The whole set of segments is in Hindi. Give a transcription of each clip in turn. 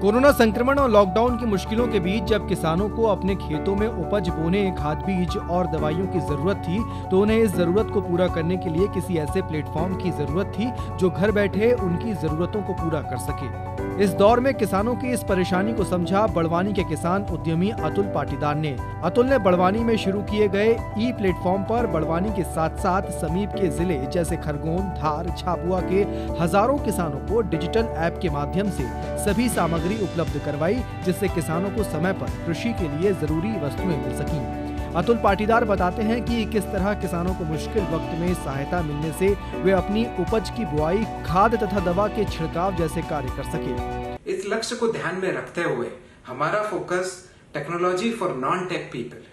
कोरोना संक्रमण और लॉकडाउन की मुश्किलों के बीच जब किसानों को अपने खेतों में उपज बोने, खाद बीज और दवाइयों की जरूरत थी, तो उन्हें इस जरूरत को पूरा करने के लिए किसी ऐसे प्लेटफॉर्म की जरूरत थी जो घर बैठे उनकी जरूरतों को पूरा कर सके। इस दौर में किसानों की इस परेशानी को समझा बड़वानी के किसान उद्यमी अतुल पाटीदार ने। अतुल ने बड़वानी में शुरू किए गए ई प्लेटफॉर्म पर बड़वानी के साथ साथ समीप के जिले जैसे खरगोन, धार, झाबुआ के हजारों किसानों को डिजिटल ऐप के माध्यम से सभी सामग्री उपलब्ध करवाई, जिससे किसानों को समय पर कृषि के लिए जरूरी वस्तुएं मिल सकीं। अतुल पाटीदार बताते हैं कि किस तरह किसानों को मुश्किल वक्त में सहायता मिलने से वे अपनी उपज की बुआई, खाद तथा दवा के छिड़काव जैसे कार्य कर सके। इस लक्ष्य को ध्यान में रखते हुए हमारा focus technology for non tech people,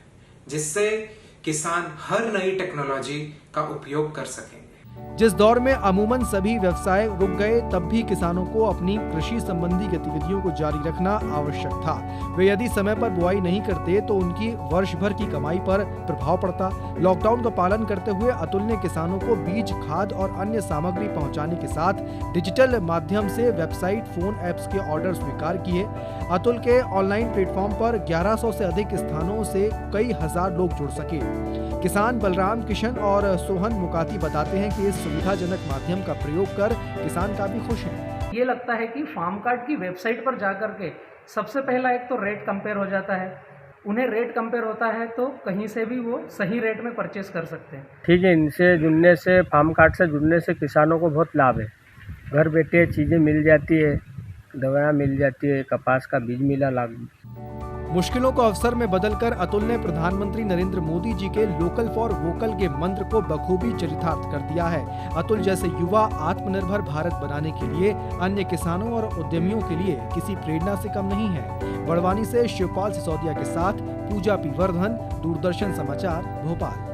जिससे किसान हर नई टेक्नोलॉजी का उपयोग कर सकेंगे। जिस दौर में अमूमन सभी व्यवसाय रुक गए, तब भी किसानों को अपनी कृषि संबंधी गतिविधियों को जारी रखना आवश्यक था। वे यदि समय पर बुआई नहीं करते तो उनकी वर्ष भर की कमाई पर प्रभाव पड़ता। लॉकडाउन का पालन करते हुए अतुल ने किसानों को बीज, खाद और अन्य सामग्री पहुंचाने के साथ डिजिटल माध्यम से वेबसाइट, फोन ऐप्स के ऑर्डर स्वीकार किए। अतुल के ऑनलाइन प्लेटफॉर्म पर 1100 से अधिक स्थानों से कई हजार लोग जुड़ सके। किसान बलराम किशन और सोहन मुकाती बताते हैं कि इस सुविधाजनक माध्यम का प्रयोग कर किसान काफी खुश हैं। ये लगता है कि फार्म कार्ड की वेबसाइट पर जाकर के सबसे पहला एक तो रेट कंपेयर हो जाता है। उन्हें रेट कंपेयर होता है तो कहीं से भी वो सही रेट में परचेस कर सकते हैं। ठीक है, इनसे जुड़ने से, फार्म कार्ड से जुड़ने से किसानों को बहुत लाभ है। घर बैठे चीज़ें मिल जाती है, दवाएं मिल जाती है, कपास का बीज मिला लाभ। मुश्किलों को अवसर में बदलकर अतुल ने प्रधानमंत्री नरेंद्र मोदी जी के लोकल फॉर वोकल के मंत्र को बखूबी चरितार्थ कर दिया है। अतुल जैसे युवा आत्मनिर्भर भारत बनाने के लिए अन्य किसानों और उद्यमियों के लिए किसी प्रेरणा से कम नहीं है। बड़वानी से शिवपाल सिसोदिया के साथ पूजा पी वर्धन, दूरदर्शन समाचार, भोपाल।